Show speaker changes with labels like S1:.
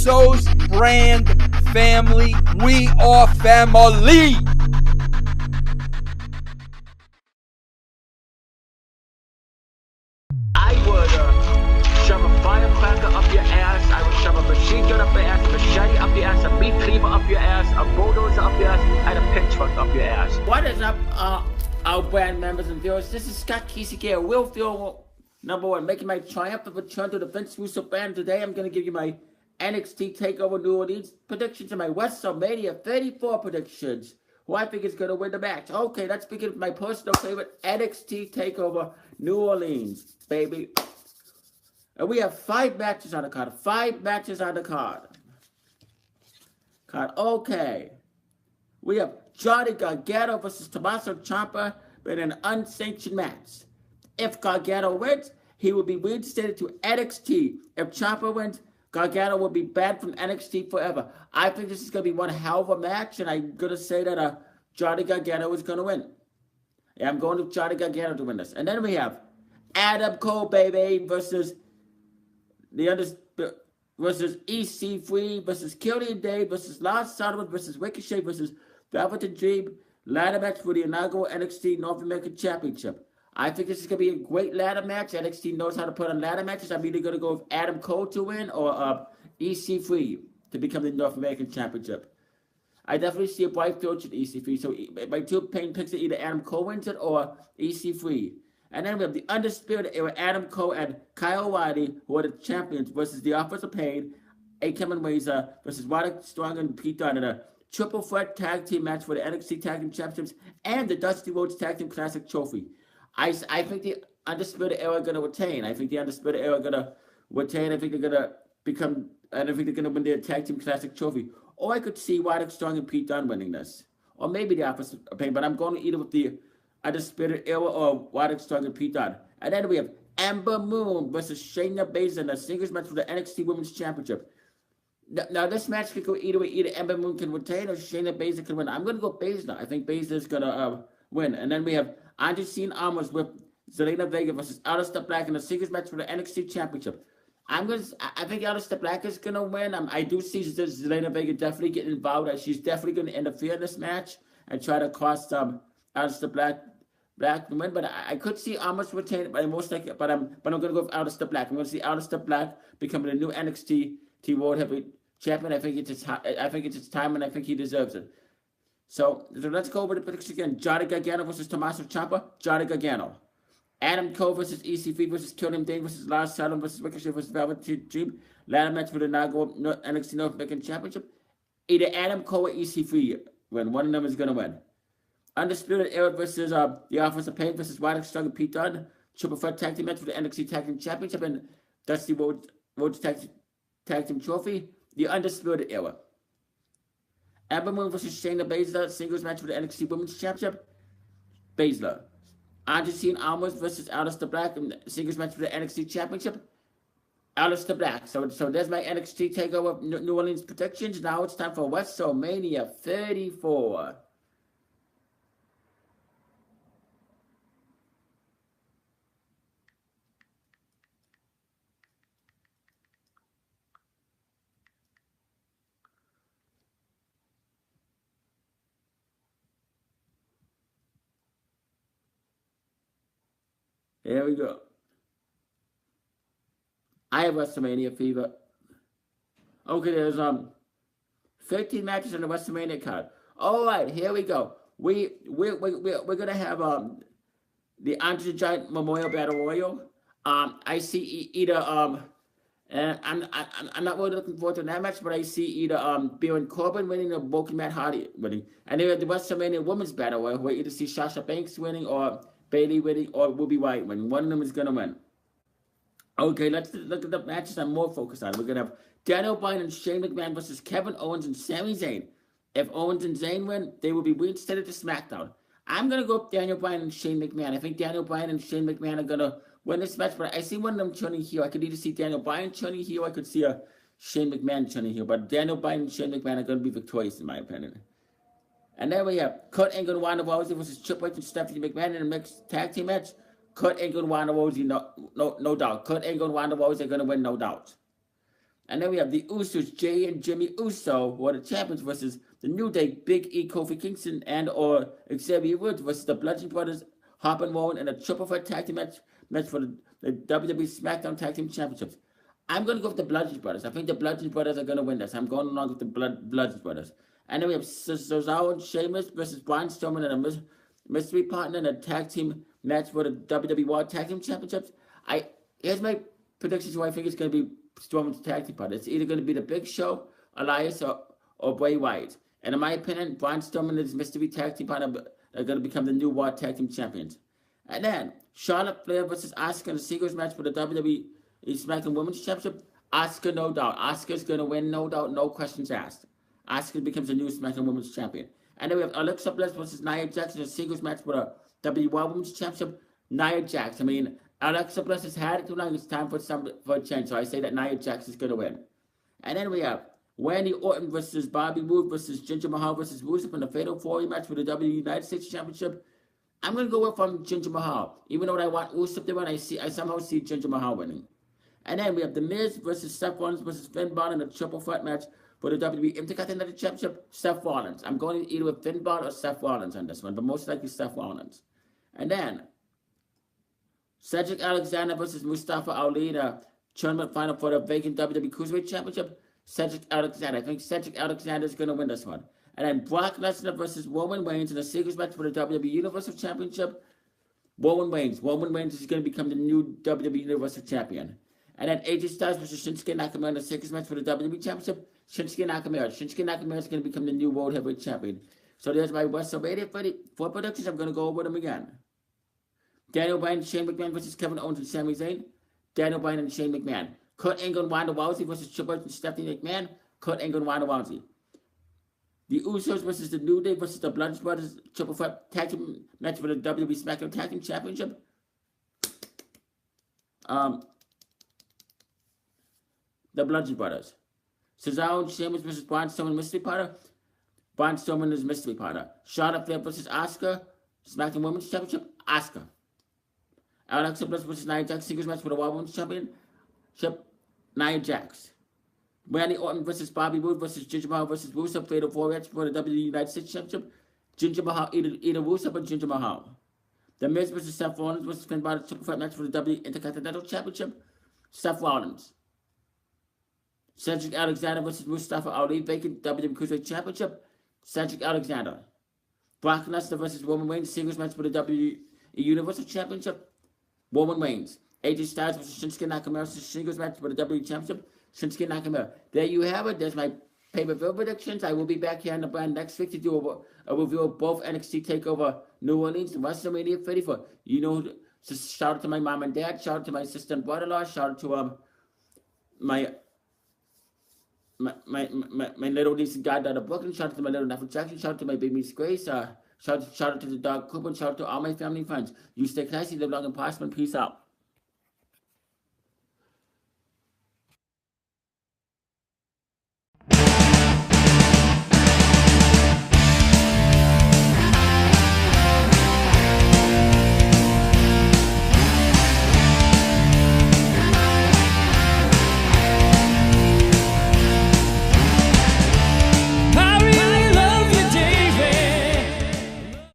S1: Russos brand family. We are family.
S2: I would shove a firecracker up your ass. I would shove a machine gun up your ass, a machete up your ass, a meat cleaver up your ass, a bulldozer up your ass, and a pitchfork up your ass. What is up, our brand members and viewers? This is Scott Casey Gale, Will Feel #1, making my triumphant return to the Vince Russo brand. Today I'm going to give you my NXT Takeover New Orleans predictions and my Wrestlemania 34 predictions. Who I think is going to win the match. Okay, let's begin with my personal favorite NXT Takeover New Orleans, baby. And we have 5 matches on the card. 5 matches on the card. Okay. We have Johnny Gargano versus Tommaso Ciampa in an unsanctioned match. If Gargano wins, he will be reinstated to NXT. If Ciampa wins, Gargano will be banned from NXT forever. I think this is going to be one hell of a match, and I'm going to say that Johnny Gargano is going to win. Yeah, I'm going with Johnny Gargano to win this. And then we have Adam Cole, baby, versus versus EC3 versus Killian Dane versus Lars Sullivan versus Ricochet versus Velvet Dream. Ladder match for the inaugural NXT North American Championship. I think this is going to be a great ladder match. NXT knows how to put on ladder matches. I'm either going to go with Adam Cole to win or EC3 to become the North American Championship. I definitely see a bright future in EC3. So my 2 pain picks are either Adam Cole wins it or EC3. And then we have the Undisputed Era, Adam Cole and Kyle O'Reilly, who are the champions, versus the Office of Pain, A. Cameron Razor versus Roderick Strong and Pete Dunne in a triple threat tag team match for the NXT Tag Team Championships and the Dusty Rhodes Tag Team Classic Trophy. I think the Undisputed Era are going to retain. I think the Undisputed Era are going to retain. I think they're going to become, I don't think they're going to win their Tag Team Classic Trophy. Or I could see Roderick Strong and Pete Dunne winning this. Or maybe the Office of Pain, but I'm going either with the Undisputed Era or Roderick Strong and Pete Dunne. And then we have Ember Moon versus Shayna Baszler in a singles match for the NXT Women's Championship. Now this match could go either way. Either Ember Moon can retain or Shayna Baszler can win. I'm going to go Baszler. I think Baszler is going to win. And then we have Anderson Almas with Zelina Vega versus Aleister Black in a singles match for the NXT Championship. I think Aleister Black is going to win. I do see Zelina Vega definitely getting involved. She's definitely going to interfere in this match and try to cost Aleister Black to win. But I could see Almas retain it, but I'm going to go with Aleister Black. I'm going to see Aleister Black becoming the new NXT World Heavyweight Champion. I think it's his time, and I think he deserves it. So let's go over the predictions again. Johnny Gargano versus Tommaso Ciampa. Johnny Gargano. Adam Cole versus EC3 versus Killian Dane versus Lars Sullivan versus Ricochet versus Velvet Dream. Ladder match for the inaugural NXT North American Championship. Either Adam Cole or EC3 win. One of them is going to win. Undisputed Era versus the Office of Pain versus Roderick Strong and Pete Dunne. Triple threat tag team match for the NXT Tag Team Championship and Dusty Rhodes tag Team Trophy. The Undisputed Era. Ember Moon versus Shayna Baszler, singles match for the NXT Women's Championship. Baszler. Anderson Almas versus Aleister Black, singles match for the NXT Championship. Aleister Black. So there's my NXT Takeover New Orleans predictions. Now it's time for WrestleMania 34. Here we go. I have WrestleMania fever. Okay, there's 13 matches on the WrestleMania card. All right, here we go. We're gonna have the Andre the Giant Memorial Battle Royal. I see either and I'm not really looking forward to that match, but I see either Baron Corbin winning or Broken Matt Hardy winning. And then we have the WrestleMania Women's Battle Royal, where either see Sasha Banks winning or Bayley winning or Ruby White winning. One of them is going to win. Okay, let's look at the matches I'm more focused on. We're going to have Daniel Bryan and Shane McMahon versus Kevin Owens and Sami Zayn. If Owens and Zayn win, they will be reinstated to SmackDown. I'm going to go with Daniel Bryan and Shane McMahon. I think Daniel Bryan and Shane McMahon are going to win this match, but I see one of them turning heel. I could either see Daniel Bryan turning heel, I could see a Shane McMahon turning heel, but Daniel Bryan and Shane McMahon are going to be victorious, in my opinion. And then we have Kurt Angle and Ronda Rousey versus Triple H and Stephanie McMahon in a mixed tag team match. Kurt Angle and Ronda Rousey, no doubt. Kurt Angle and Ronda Rousey are going to win, no doubt. And then we have the Usos, Jay and Jimmy Uso, who are the champions, versus the New Day, Big E, Kofi Kingston, and or Xavier Woods versus the Bludgeon Brothers, Hop and Rowan, in a triple threat tag team match for the WWE SmackDown Tag Team Championships. I'm going to go with the Bludgeon Brothers. I think the Bludgeon Brothers are going to win this. I'm going along with the Bludgeon Brothers. And then we have Cesaro and Sheamus versus Braun Strowman and a mystery partner in a tag team match for the WWE World Tag Team Championships. Here's my predictions who I think it's going to be Strowman's tag team partner. It's either going to be the Big Show, Elias, or Bray Wyatt. And in my opinion, Braun Strowman and his mystery tag team partner are going to become the new World Tag Team Champions. And then Charlotte Flair versus Asuka in a singles match for the WWE SmackDown Women's Championship. Asuka, no doubt. Asuka's going to win, no doubt, no questions asked. Asuka becomes the new SmackDown Women's Champion. And then we have Alexa Bliss versus Nia Jax in a singles match for the WWE World Women's Championship. Nia Jax, Alexa Bliss has had it too long. It's time for a change. So I say that Nia Jax is going to win. And then we have Randy Orton versus Bobby Roode versus Jinder Mahal versus Rusev in a Fatal 4-Way match for the WWE United States Championship. I'm going to go with Jinder Mahal. Even though I want Rusev to win, I somehow see Jinder Mahal winning. And then we have The Miz versus Seth Rollins versus Finn Balor in a triple threat match for the WWE Intercontinental Championship. Seth Rollins. I'm going either with Finn Balor or Seth Rollins on this one, but most likely Seth Rollins. And then Cedric Alexander versus Mustafa Ali in a tournament final for the vacant WWE Cruiserweight Championship. Cedric Alexander. I think Cedric Alexander is going to win this one. And then Brock Lesnar versus Roman Reigns in a singles match for the WWE Universal Championship. Roman Reigns. Roman Reigns is going to become the new WWE Universal Champion. And then AJ Styles versus Shinsuke Nakamura in a singles match for the WWE Championship. Shinsuke Nakamura is going to become the new World Heavyweight Champion. So there's my WrestleMania 34 predictions. I'm going to go over them again. Daniel Bryan, Shane McMahon versus Kevin Owens and Sami Zayn. Daniel Bryan and Shane McMahon. Kurt Angle and Ronda Rousey versus Triple H and Stephanie McMahon. Kurt Angle and Ronda Rousey. The Usos versus the New Day versus the Bludgeon Brothers triple threat tag team match for the WWE SmackDown Tag Team Championship. The Bludgeon Brothers. Cesaro and Sheamus versus Braun Strowman mystery partner. Braun Strowman is mystery partner. Charlotte Flair versus Asuka. SmackDown Women's Championship. Asuka. Alexa Bliss versus Nia Jax singles match for the World Women's Championship. Nia Jax. Randy Orton versus Bobby Roode versus Jinder Mahal versus Rusev Fatal 4-Way match for the WWE United States Championship. Jinder Mahal, either Rusev or Jinder Mahal. The Miz versus Seth Rollins versus Finn Balor triple threat match for the WWE Intercontinental Championship. Seth Rollins. Cedric Alexander versus Mustafa Ali vacant WWE Cruiserweight Championship. Cedric Alexander. Brock Lesnar versus Roman Reigns singles match for the WWE Universal Championship. Roman Reigns. AJ Styles versus Shinsuke Nakamura singles match for the WWE Championship. Shinsuke Nakamura. There you have it. There's my pay-per-view predictions. I will be back here on the brand next week to do a review of both NXT Takeover New Orleans and WrestleMania 34. So shout out to my mom and dad. Shout out to my sister and brother-in-law. Shout out to my little niece and goddaughter Brooklyn. Shout out to my little nephew Jackson. Shout out to my big niece Grace. Shout out to the dog Cooper. Shout out to all my family and friends. You stay classy, live long and prosper, and peace out.